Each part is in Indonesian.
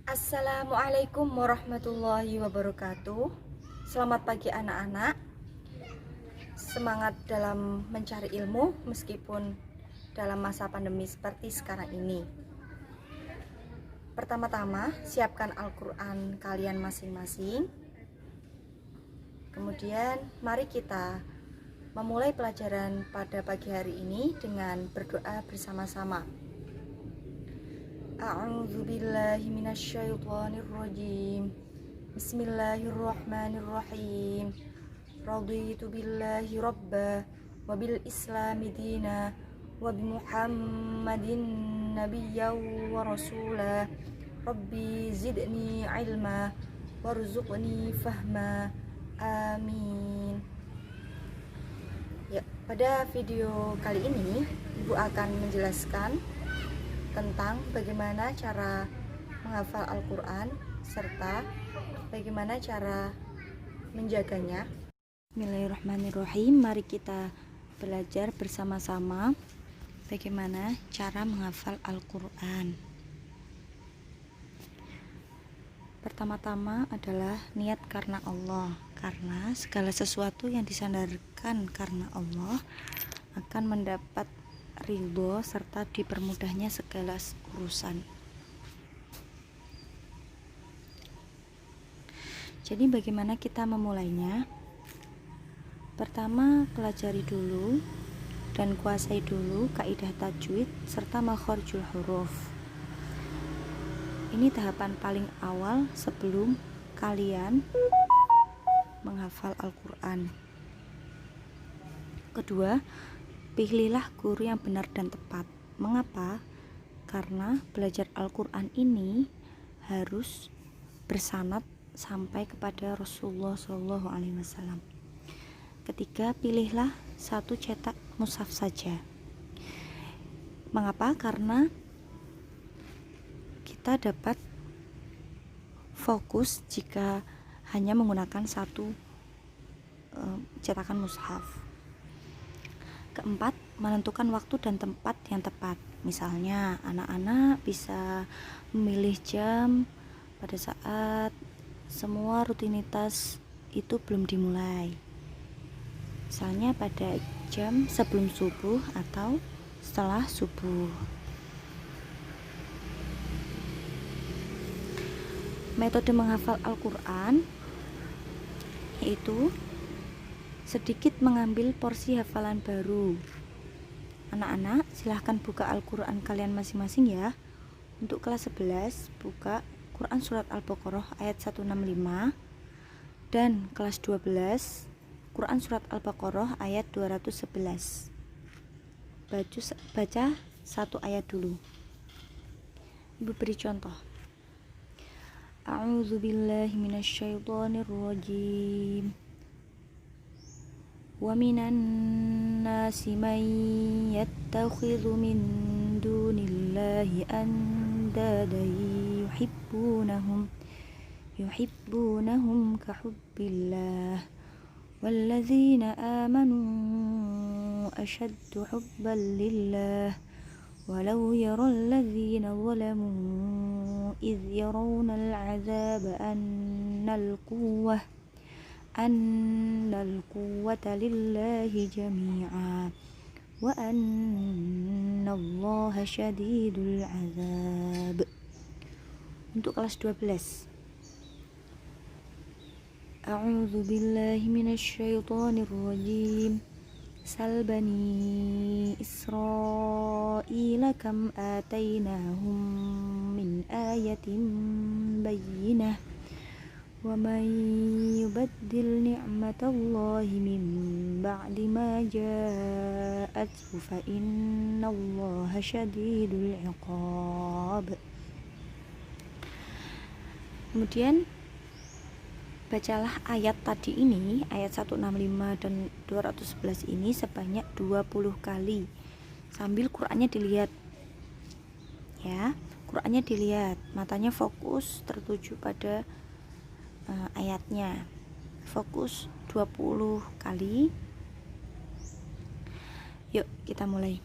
Assalamualaikum warahmatullahi wabarakatuh. Selamat pagi anak-anak. Semangat dalam mencari ilmu meskipun dalam masa pandemi seperti sekarang ini. Pertama-tama, siapkan Al-Quran kalian masing-masing. Kemudian mari kita memulai pelajaran pada pagi hari ini dengan berdoa bersama-sama. A'udzu billahi minasyaitonir rajim. Bismillahirrahmanirrahim. Raditu billahi rabba wa bil islami dina wa bi Muhammadin nabiyyan wa rasula. Rabbi zidni ilma warzuqni fahma. Amin. Ya, pada video kali ini Ibu akan menjelaskan tentang bagaimana cara menghafal Al-Quran serta bagaimana cara menjaganya. Bismillahirrahmanirrahim. Mari kita belajar bersama-sama bagaimana cara menghafal Al-Quran. Pertama-tama adalah niat karena Allah, karena segala sesuatu yang disandarkan karena Allah akan mendapat ridho serta dipermudahnya segala urusan. Jadi bagaimana kita memulainya? Pertama, pelajari dulu dan kuasai dulu kaidah tajwid serta makharijul huruf. Ini tahapan paling awal sebelum kalian menghafal Al-Quran. Kedua, pilihlah guru yang benar dan tepat. Mengapa? Karena belajar Al-Quran ini harus bersanad sampai kepada Rasulullah SAW. Ketiga, pilihlah satu cetak mushaf saja. Mengapa? Karena kita dapat fokus jika hanya menggunakan satu cetakan mushaf. Keempat, menentukan waktu dan tempat yang tepat. Misalnya, anak-anak bisa memilih jam pada saat semua rutinitas itu belum dimulai. Misalnya pada jam sebelum subuh atau setelah subuh. Metode menghafal Al-Quran yaitu sedikit mengambil porsi hafalan baru. Anak-anak silahkan buka Al-Quran kalian masing-masing ya. Untuk kelas 11 buka Quran Surat Al-Baqarah ayat 165, dan kelas 12 Quran Surat Al-Baqarah ayat 211. Baca satu ayat dulu. Ibu beri contoh. A'udzu billahi minasyaitonir rajim. Wa minan nasi man yattakhidhu min dunillahi andadan yuhibbunahum ka hubbillah walladzina amanu ashaddu hubban lillah walau yaral ladzina zalamu idh yarawna al'adzaba annal quwwata lillahi jami'a wa annallaha syadidul 'adzab. Untuk kelas 12, A'udzu billahi minasyaitonir rajim. Sal bani Israila kam atainahum min ayatin bayyinah wa man yubaddil ni'matallahi min ba'di ma ja'athu fa innallaha syadidul 'iqab. Kemudian bacalah ayat tadi ini, ayat 165 dan 211 ini sebanyak 20 kali sambil Qur'annya dilihat ya. Qur'annya dilihat, matanya fokus tertuju pada ayatnya. Fokus 20 kali. Yuk kita mulai.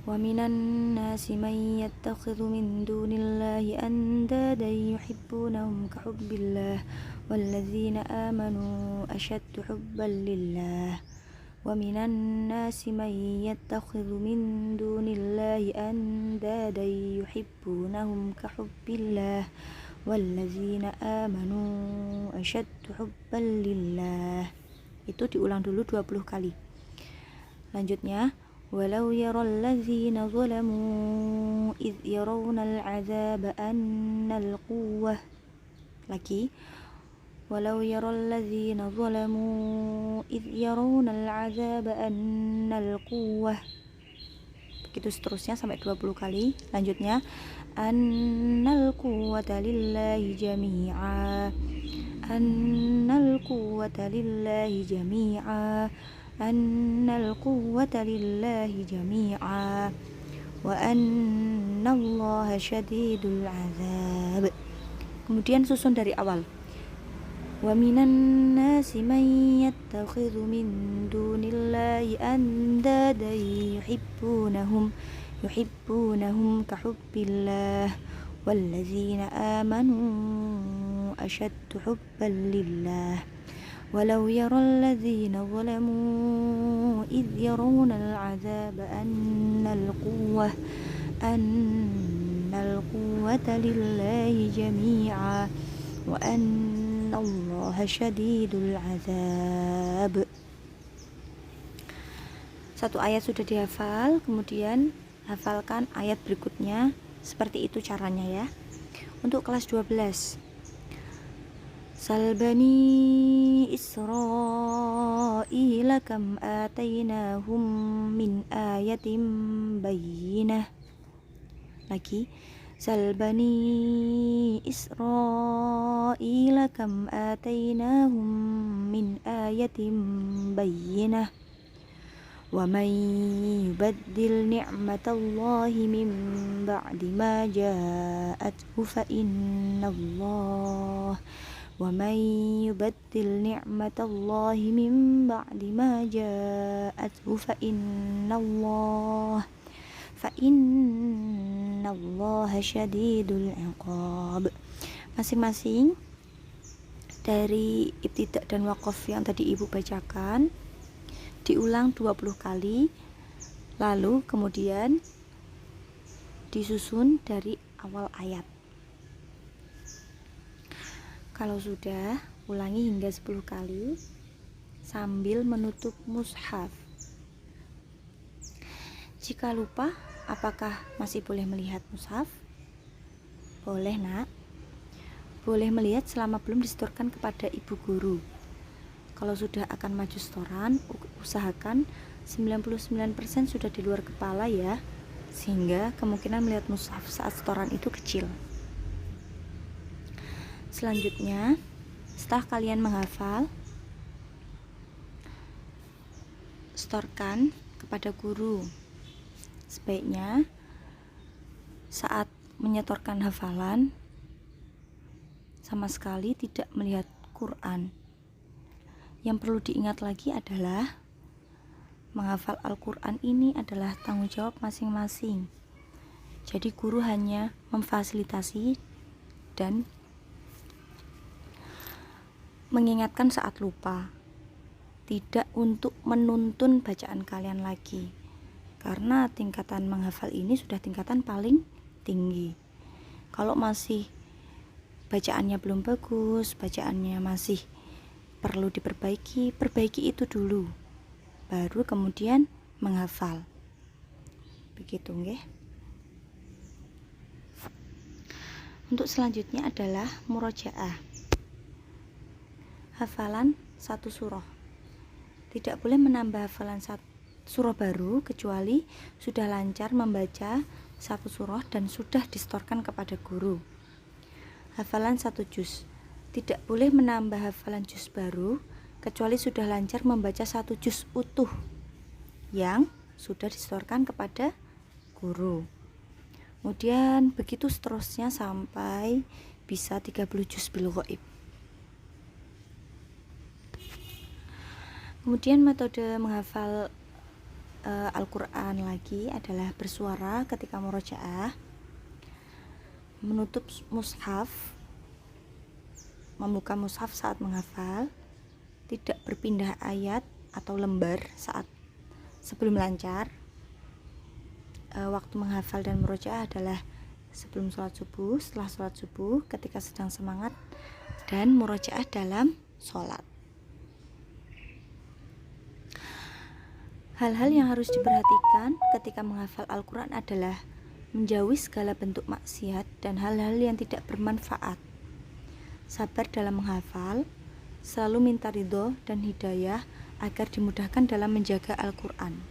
Wa minan nasi man yattakhidhu min dunillahi andadan yuhibbunahum ka hubbillah walladzina amanu ashaddu hubban lillah. Wa minan nasi man yattakhidhu min dunillahi andadan yuhibbunahum ka hubbillah walladzina amanu ashaddu hubban lillah. Itu diulang dulu 20 kali. Lanjutnya, walau yaral ladzina zalamu idh yarawna al'adzaba annal quwwah. Lagi, walau yaral ladzina zalamu idh yarawna al'adzaba annal quwwah. Begitu seterusnya sampai 20 kali. Lanjutnya, annal quwwata lillahi jami'a, annal quwwata lillahi jami'a, annal quwwata lillahi jami'a, wa annallaha syadidul azab. Kemudian susun dari awal. Wa minan nasi man yattakhidhu min dunillahi andadan yuhibbunahum ka hubbillah walladzina amanu ashaddu hubban lillah. Walau yaral ladzina zalamu idh yarawna al'adzaba annal quwwata lillahi jami'a wa annallaha syadidul azab. Satu ayat sudah dihafal, kemudian hafalkan ayat berikutnya. Seperti itu caranya ya. Untuk kelas 12, Sal bani Israila kam atainahum min ayatin bayyinah. Lagi, Sal bani Israila kam atainahum min ayatin bayyinah. Wa man yubaddil ni'matallahi min ba'di ma ja'athu fa innallaha وَمَنْ يُبَدِّلْ نِعْمَةَ اللَّهِ مِنْ بَعْدِ مَا جَاءَتْهُ فَإِنَّ اللَّهَ شَدِيدُ الْعِقَابِ. Masing-masing dari ibtidak dan waqaf yang tadi ibu bacakan diulang 20 kali, lalu kemudian disusun dari awal ayat. Kalau sudah, ulangi hingga 10 kali sambil menutup mushaf. Jika lupa, apakah masih boleh melihat mushaf? Boleh, Nak. Boleh melihat selama belum disetorkan kepada ibu guru. Kalau sudah akan maju setoran, usahakan 99% sudah di luar kepala ya, sehingga kemungkinan melihat mushaf saat setoran itu kecil. Selanjutnya, setelah kalian menghafal, setorkan kepada guru. Sebaiknya saat menyetorkan hafalan sama sekali tidak melihat Quran. Yang perlu diingat lagi adalah menghafal Al-Quran ini adalah tanggung jawab masing-masing. Jadi guru hanya memfasilitasi dan mengingatkan saat lupa, tidak untuk menuntun bacaan kalian lagi, karena tingkatan menghafal ini sudah tingkatan paling tinggi. Kalau masih bacaannya belum bagus, bacaannya masih perlu diperbaiki, perbaiki itu dulu, baru kemudian menghafal. Begitu nggih. Untuk selanjutnya adalah murojaah. Hafalan satu surah. Tidak boleh menambah hafalan surah baru kecuali sudah lancar membaca satu surah dan sudah disetorkan kepada guru. Hafalan satu juz. Tidak boleh menambah hafalan juz baru kecuali sudah lancar membaca satu juz utuh yang sudah disetorkan kepada guru. Kemudian begitu seterusnya sampai bisa 30 juz bil ghaib. Kemudian metode menghafal Al-Quran lagi adalah bersuara ketika murojaah, menutup mushaf, membuka mushaf saat menghafal, tidak berpindah ayat atau lembar saat sebelum lancar. Waktu menghafal dan murojaah adalah sebelum sholat subuh, setelah sholat subuh, ketika sedang semangat, dan murojaah dalam sholat. Hal-hal yang harus diperhatikan ketika menghafal Al-Quran adalah menjauhi segala bentuk maksiat dan hal-hal yang tidak bermanfaat, sabar dalam menghafal, selalu minta ridho dan hidayah agar dimudahkan dalam menjaga Al-Quran.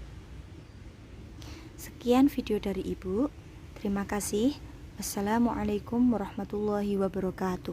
Sekian video dari Ibu. Terima kasih. Wassalamualaikum warahmatullahi wabarakatuh.